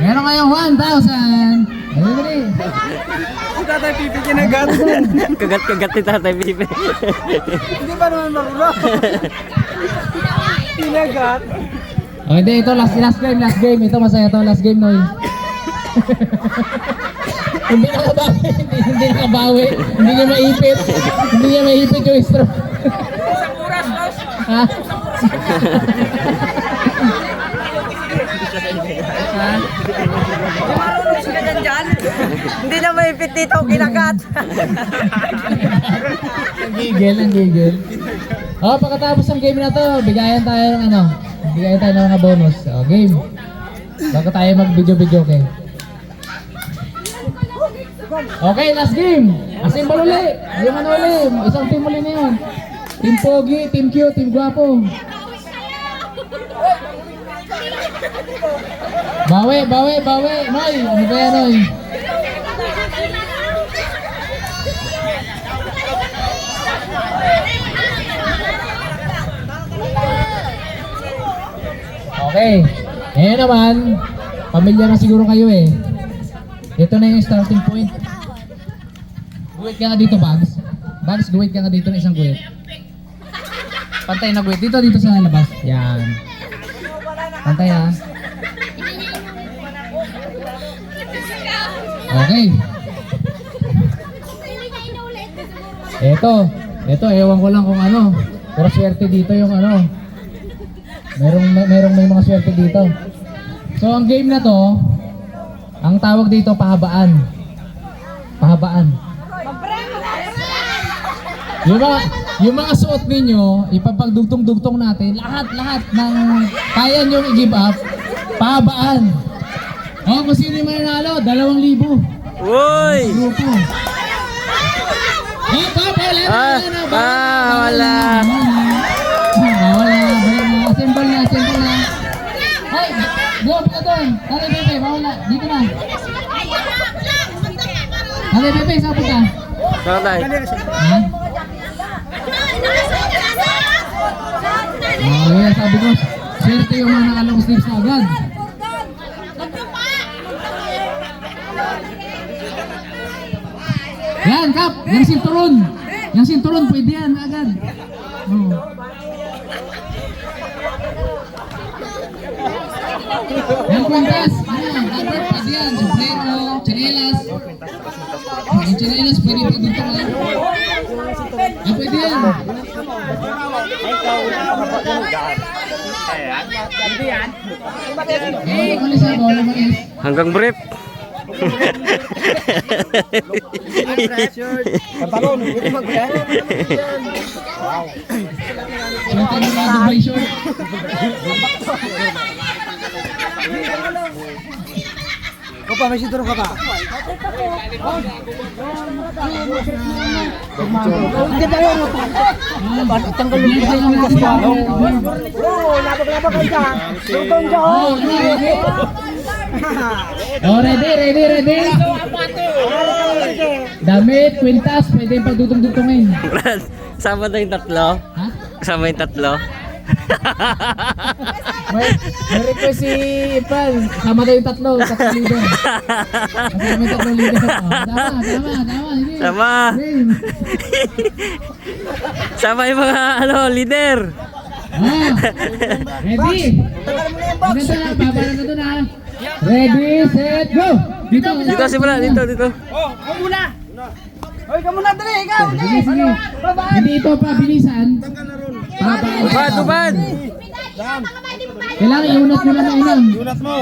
Meron kayong 1,000. Dali. Tatay Pipi kinagat. Kagat-kagat ni Tatay Pipi. Hindi pa naman marunong. Kinagat. Oh, hindi, ito last game. Ito masaya to, last game, Noy. Hindi nakabawi. Hindi niya maipit. Hindi niya maipit yung straw. Isang oras, boss. Ha? Marunong sila dyan. Hindi na maipit dito, kinagat. Ang gigil. Oh, pagkatapos ng game na to, bigayan tayo ng mga bonus. Oh, game. Bago tayo mag-video, okay? Okay, last game. Assemble uli. Yung isang team uli na yun. Team Pogi, Team Q, Team Guapo. Bawi. Noy, ano ba yan, Noy? Okay. Ngayon naman, pamilya na siguro kayo eh. Ito na yung starting point. Guwit ka nga dito, Bags. Bags, guwit ka nga dito na isang guwit. Pantay na guwit. Dito sa labas. Yan. Pantay ha. Okay. Ito, ewan ko lang kung ano. Puro swerte dito yung ano. Merong may mga swerte dito. So, ang game na to, ang tawag dito, pahabaan. Yung mga suot ninyo, ipapagdugtong-dugtong natin, lahat ng kaya nyo i-give up, pahabaan. O, kung sino yung mananalo, 2,000. Uy! Grupo. Wala. Assemble na. Hoy, buwag ka doon. Tari Pepe, wala. Dito na. Tari Pepe, saan punta? Saan tayo? Ha? Oh, yeah, sabi ko, swerte yung mga nakalong sleeves na agad. Yan, Kap, yung sinturon, pwede yan agad. Oh. Yung kwintas, Albert, pwede yan, sombrero, chinelas. Yung chinelas, pwede pa dito ka. Pwede yan. Umalis ako, umalis. Hanggang brief. Pantalon, hindi mag-yan. Wow. Swerte mo na Dubai short. Opa, may sinturo ka pa. Hindi ba yun? Tanggal yung labag-labag ka dyan. Tutong dyan. Oh, ready. Damit, kwintas, pwede yung pagdudong-dugtongin. Sama na yung tatlo? Ha? Sama yung tatlo? May request si Ipal. Kasama tayo yung tatlo leader. Kasama yung tatlong leader. Oh, tama. Hindi. Sama. Sama yung mga leader. Oh, ready. Ganito na, babaran na doon ha. Ready, set, go! Dito simula, dito. Oh, ako muna. Hoy, ka muna dali, ikaw. Sige. Hindi ito pabilisan. Tubad! Kailangan iunat mo lang na inan. Unat mo.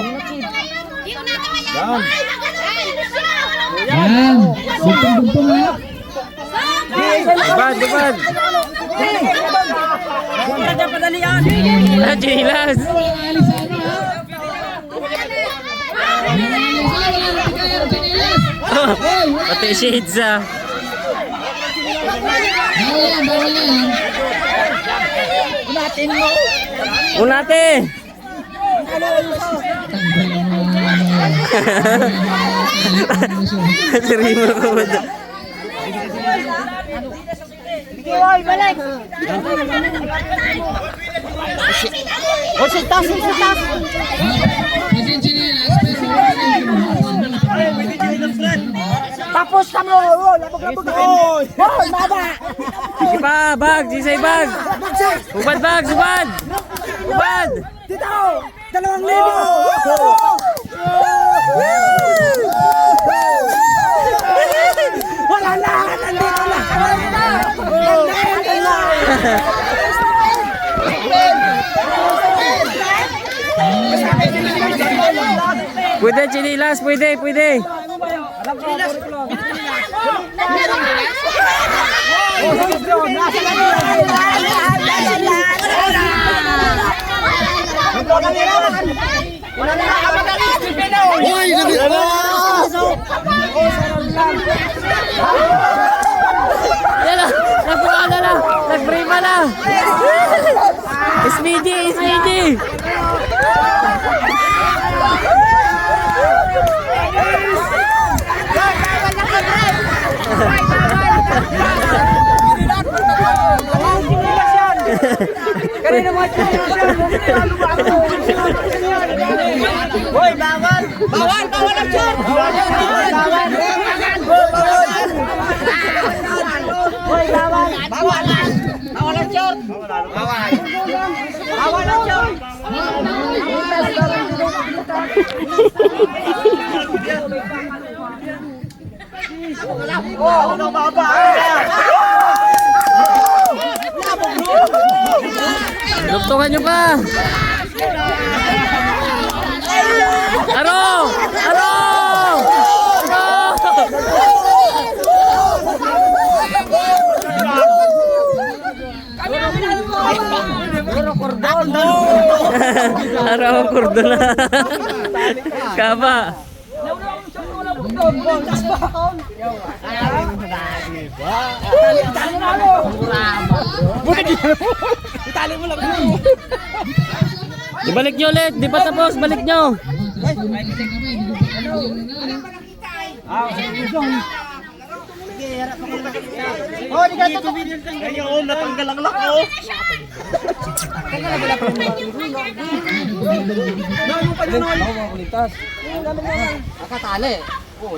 Yan. Dugtong ha. Tubad! Wala dyan padalian. Jilas! Walang alis sa ano ha. Wala na kaya ng chinelas. Pati shades ah. Bawal yan. Unatin mo. Unate! Tanggal ang mga Sirimo ko ba? Sige, boy, balik. Pwede yung chinelas, pero Tapos kami, labog-labog na kayo. Hoy, mama! Sige pa, bag, sisay bag. Ubad bag, ubad. Ubad. Dito! 2,000! Wala na! Nandito na! Nandito na! Pwede, chinilas, pwede, pwede. Yan na, nagbuka na na, nagbrima na. Speedy, speedy. Kanina mo Hoy, bawal! Bawal! Bawal ang short! Bawal! Bawal! Hoy, bawal! Bawal! Bawal ang short! Bawal! Bawal ang short! Oh, ano baba? Luktungan nyo pa. Aro! Aro! Aro, kordon na. Kaba. Ibalik nyo ulit, di pa tapos, balik nyo. Oh, di ka ito. Ayun, natanggal ang lako. Akatali. Oh,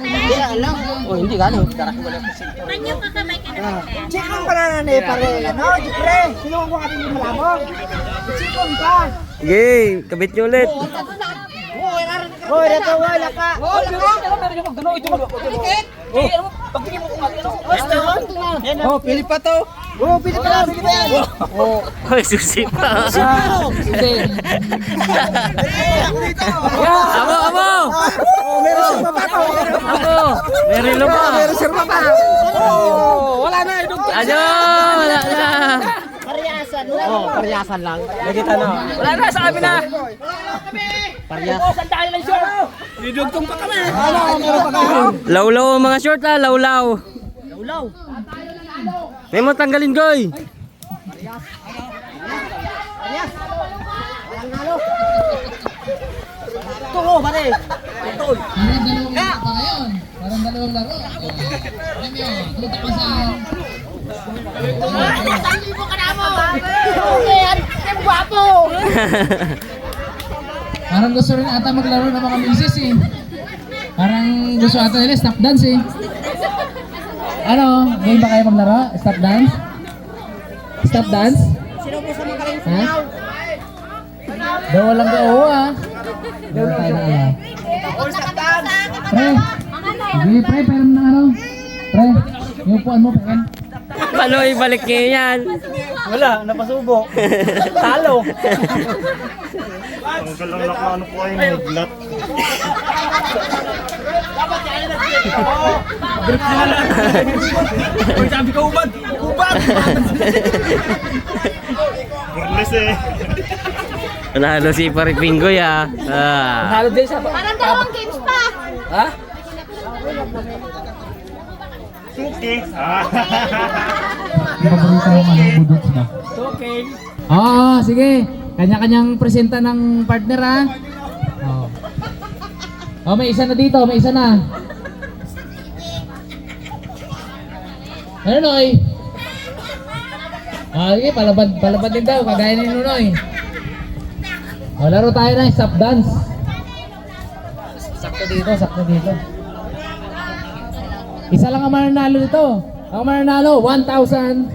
hindi alam. Oh, hindi galing. Manyo ka kamay ka na. Chikong pa na na pare. Ano, pre? Sino ko ka din malamog? Chikong ka. Okay, kabit nyo ulit. Hoy, dato wala ka. Oh, pili pa to. Oh, pili pa. Pili pa yan. Oh. Hoy, susi pa. Amo, amo! Oh, meron siya pa to. Amo! Meron lo pa. Meron siya pa. Oh, wala na. Ayo, wala na. Paryasan lang. Oh, paryasan lang. Nakita na. Wala na, sa amin na. Paryas. Oh, sandali lang siya. Didugtong pa kami. Ano, meron pa kayo? Lawlaw ang mga short ha, lawlaw. Ulaw. May mo tanggalin, goy. Paryas. Walang halo. Ito ko, pare. Ito. parang dalawang laro pa ngayon. Parang dalawang laro. Alam nyo, tuta ka sa... Sabi mo ka na mo. Ang guwapo. Parang gusto rin ata maglaro ng mga misis eh. Parang gusto ata nila stop dance eh. Ano? Game ba kayo maglaro? Stop dance? Stop dance? Sino po sa mga kaling Ha? Daw walang gao ah. Daw tayo na ano. Pre! Sige pre, pero na ano? Pre, yung upuan mo pre. Paano ibalik niyo yan? Wala, napasubo. Talo. Ang galang na ano po ay naglat. Sabi ko ubad. Ubad. Burles eh. Nanalo si Paripingoy ah. Talo din sa Parang dalawang games pa. Ha? Suki. Paborito mo mga budots mo. Okay. Oo, sige. Kanya-kanyang presenta ng partner ha. Oo. Oh, may isa na dito, may isa na. Ano Noy? Sige, palabad din daw, kagaya ni Nunoy. O, laro tayo ng stop dance. Sakto dito. Isa lang ang mananalo nito. Ang mananalo, 1,000.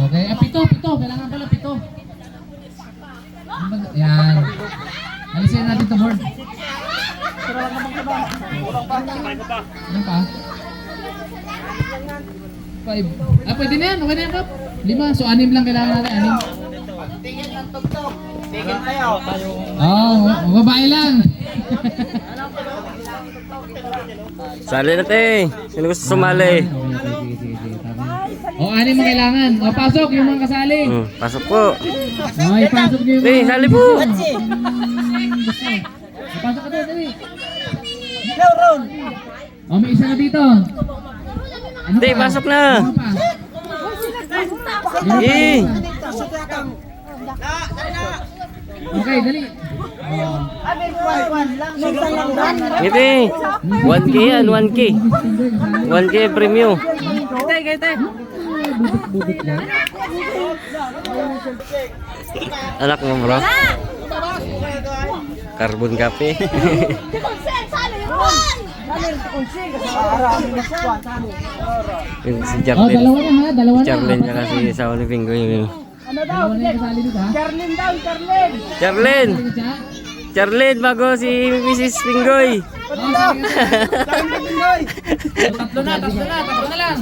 Okay, pito. Kailangan pala pito. Yan. Alisin natin to board. Ano pa? 5. Pwede na yan. Okay na yan, Kap. 5. So, 6 lang kailangan natin. 6. Tigil kayo. Babae lang. Sali natin. Sino gusto sumali? O, 6 mo kailangan. O, pasok yung mga kasali. Pasok po. Okay, pasok nyo yung mga Sali po. Pasok ka doon, dali. Go, Ron. O, may isa na dito. Ano Hindi, pa? pasok na. Ano pa? Eh. Okay, dali. Ngiti. 1K yan, 1K. 1K premium. Budot lang. Anak mo bro. Carbon cafe. Yung si Oh, Charlene. dalawa na ha, dalawa na. Charlene niya kasi sa ni Pingo yung Dalawa na yung kasali dito ha. Charlene! Charlene bago si Mrs. Pingoy. Tatlo na lang.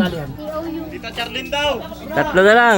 Tita Charlene daw. Tatlo na lang.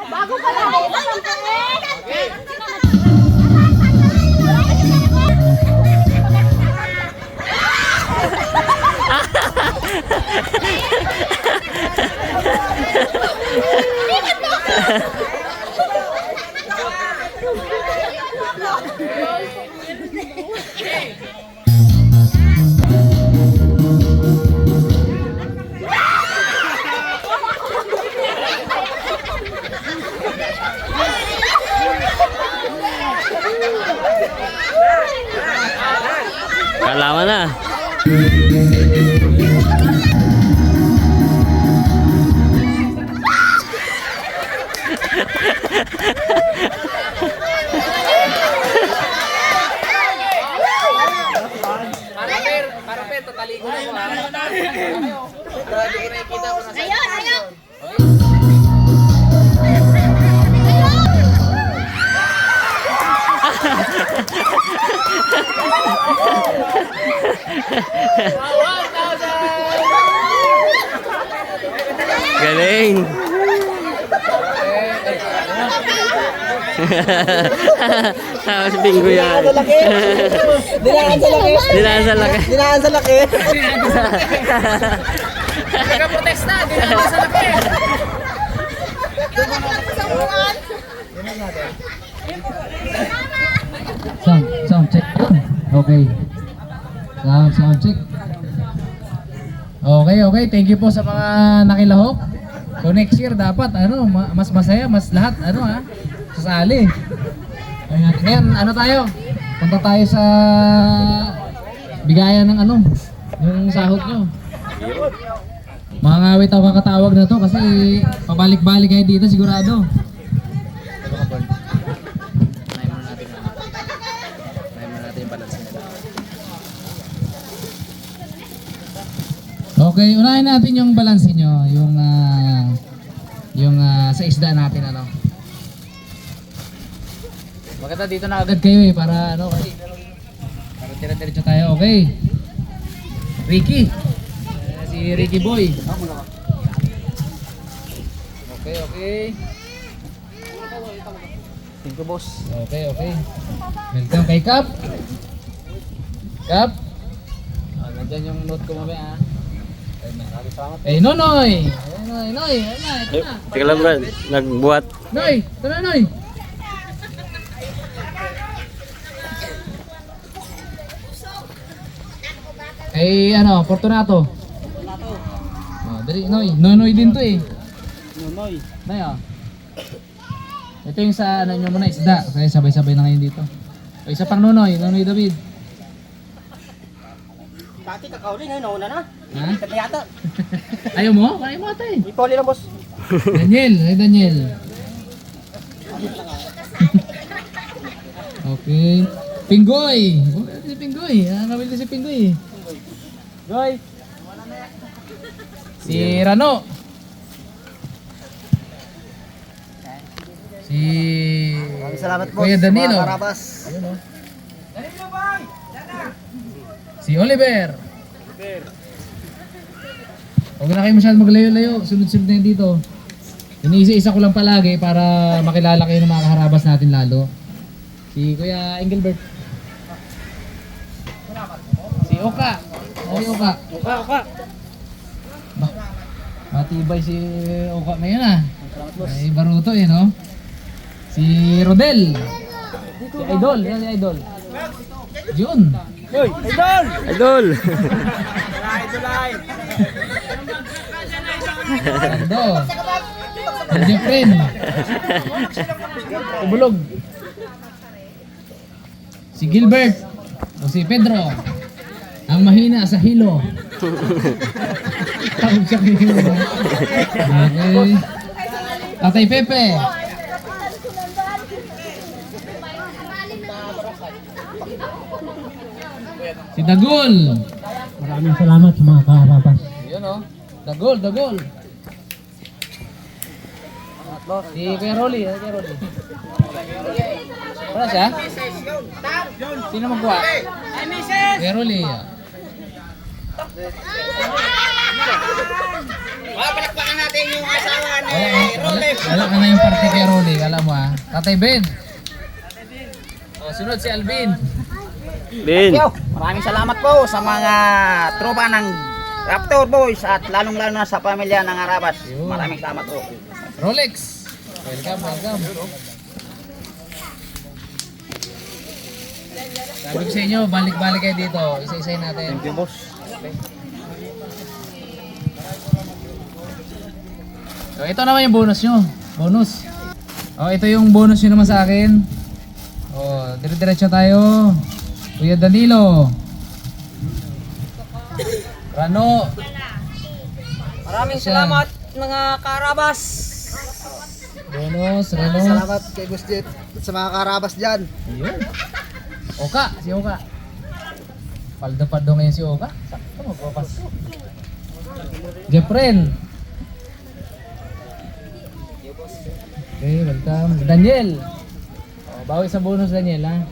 Bago pa lang. Kalaman na. Ayun. Galing. Tapos Pingo yan. Dinaan sa laki. Dinaan sa laki. Dinaan sa laki. Nagka-protesta, dinala sa laki. Sound check. Okay. Sound check. Okay. Thank you po sa mga nakilahok. So next year dapat mas masaya, mas lahat sasali. Ngayon, tayo? Punta tayo sa bigayan ng yung sahod nyo. Mga ngawit ako kakatawag na to kasi pabalik-balik kayo dito sigurado. Okay, unahin natin yung balance nyo, yung sa isda natin Maganda dito na agad kayo para para tira-diretso tayo. Okay. Ricky. Si Ricky Boy. Okay. Pingo boss. Okay. Welcome kay Kap. Kap. Diyan yung note ko mamaya. Eh, Nonoy! Noy, Noy, ito na. Teka lang Brad, nagbuhat. Noy, ito na, Noy. Eh, ano, Fortunato. Oh, dali, Noy. Nonoy din to eh. Nonoy. Noy, oh. Ito yung sa, ano nyo muna, isda. Kaya sabay-sabay na ngayon dito. O, isa pang Nonoy, Nonoy David. Dati kakao rin, nauna na. Ha? Kaya yata. Ayaw mo? Ayaw mo ata eh. Ipoli lang boss. Daniel, ay Daniel. Okay. Pinggoy. Oh, si Pinggoy. Kamil na si Pinggoy. Goy. Si Rano. Si Maraming salamat boss. Kuya Danilo. Mga karabas. Ayun, oh. Si Oliver. Huwag na kayo masyadong maglayo-layo. Sunod-sunod na yun dito. Iniisa-isa ko lang palagi para makilala kayo ng mga kaharabas natin lalo. Si Kuya Engelbert. Si Oka. Si Oka. Oka. Bah, matibay si Oka ngayon ah. Ay baruto eh no. Si Rodel. Si Idol. Yan si Idol. Jun. Hoy, idol! Idol! Ando. Jeffren. Kubulog. Si Gilbert. O si Pedro. Ang mahina sa hilo. Tawag sa hilo. Okay. Tatay Pepe. Si Dagol. Maraming salamat sa mga karabas. Yun o. Dagol, Dagol. Si Kuya Rolly. Kuya Rolly. Wala siya? Sino magkuha? Kuya Rolly. Palakpakan natin yung asawa ni Wala ka na yung party kay Rolly. Kala mo ah. Tatay Ben. O, sunod si Alvin. Bin! Maraming salamat po sa mga tropa ng Raptor Boys at lalong-lalo na sa pamilya ng Arabas. Yun. Maraming salamat po. Rolex. Welcome, welcome. Sabi ko sa inyo, balik-balik kayo dito. Isa-isayin natin. Thank you, boss. So, ito naman yung bonus nyo. Bonus. Oh, ito yung bonus nyo naman sa akin. Oh, dire-diretso tayo. Kuya Danilo. Rano. Maraming Siya. salamat mga karabas. Bonus, Rano. Salamat kay Boss Jet at sa mga karabas dyan. Ayun. Oka, si Oka. Paldo-paldo ngayon si Oka. Sakto, magpapasko. Jeffren. Okay, welcome. Daniel. Oh, bawi sa bonus Daniel ha.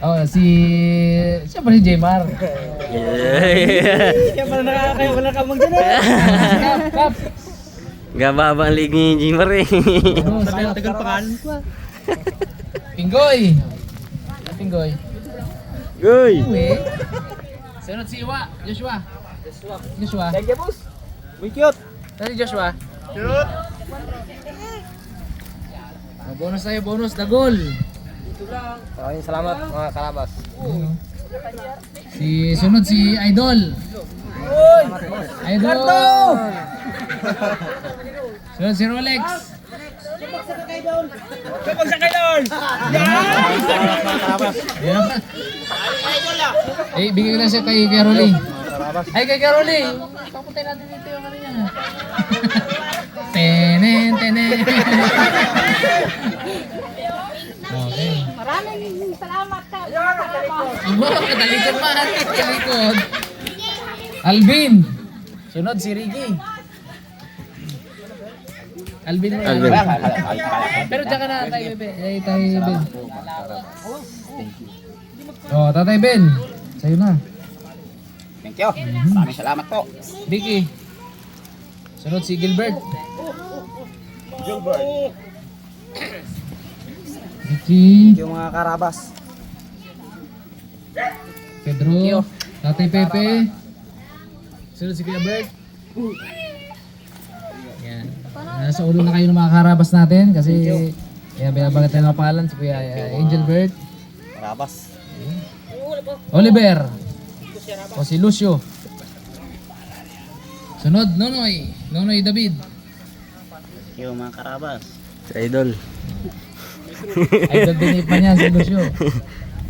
Oh, siyempre si Jmar. Kaya pala nakakakayo wala ka dyan eh. Kap. Gababa ang lig ni Jimmer eh. Bonus. Tagal pangalan ko ah. Pinggoy. Pinggoy. Uy! Uwi. Sunod si Iwa. Joshua. Joshua. Thank you, boss. We cute. Tadi Joshua. Oh, bonus tayo, bonus. Dagol. Maraming salamat mga karabas. Sunod si Idol. Idol. Sunod si Rolex. Kapag sa kayo doon! Yan. Eh, bigay ko lang siya kay Rolly. Ay, kay Rolly. Papuntay natin dito yung ano niya. Tenen, tenen. Okay. Maraming salamat ka. Abo, katalikod pa. Katalikod. Alvin. Sunod si Ricky. Alvin mo. Alvin. Pero diyan ka na, Tatay Ben. Tatay Ben. Oh, Tatay Ben. Sa'yo na. Thank you. Maraming salamat po. Vicky. Sunod si Gilbert. Vicky. Yung mga karabas. Pedro. Tatay Pepe. Sunod si Kuya Bert. Yan. Nasa ulo na kayo ng mga karabas natin kasi binabangat na ng pangalan si Kuya Angel Bert. Karabas. Oliver. O si Lucio. Sunod, Nonoy. Nonoy David. Yung mga karabas. Si Idol. Idol din pa niya si Lucio.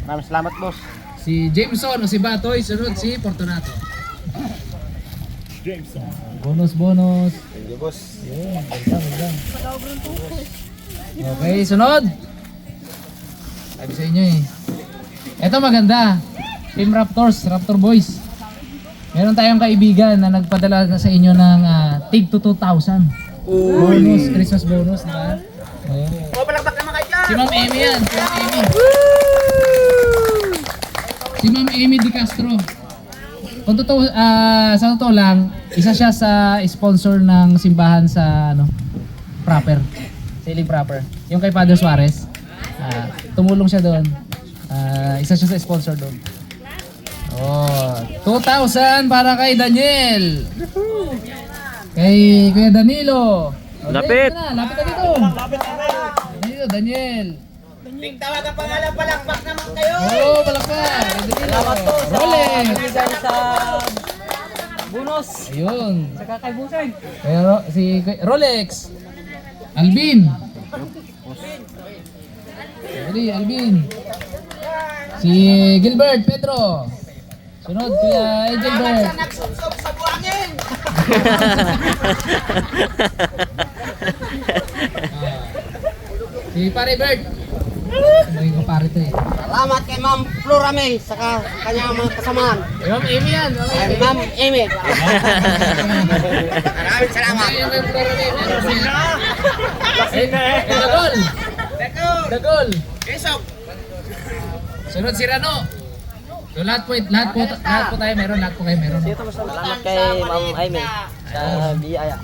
Maraming salamat, boss. Si Jameson o si Batoy. Sunod si Fortunato. Bonus. Thank you, boss. Okay, sunod. Sabi sa inyo eh. Ito maganda. Team Raptors, Raptor Boys. Meron tayong kaibigan na nagpadala na sa inyo ng tig to 2,000. Bonus, Christmas bonus, di ba? Oh. Si Ma'am Amy yan, si Ma'am Amy. Si Ma'am Amy Di Castro. Kung totoo, sa totoo lang, isa siya sa sponsor ng simbahan sa Proper. Sailing Proper. Yung kay Father Suarez. Tumulong siya doon. Isa siya sa sponsor doon. Oh, 2,000 para kay Daniel. Kay Kuya Danilo. Lapit. Lapit na dito. Danilo, Daniel. Tawagan pangalan, palakpak naman kayo. Oh, palakpak. Salamat po. Rolex. sa bonus. Ayun. Sa kakaibusan. Pero si Rolex. Alvin. Alvin. Si Gilbert Pedro. Sunod Kuya Gilbert. Nagsunsog sa buhangin. Si Pare Bert. Ano ko pare to eh. Salamat kay Ma'am Floramay sa kanyang mga kasamahan. Ma'am Amy yan. Ma'am Amy. Maraming salamat. Dagol. Dagol. Isok. Sunod si Rano. So lahat po tayo meron, lahat po kayo meron. Salamat kay Ma'am Aimee sa biyaya.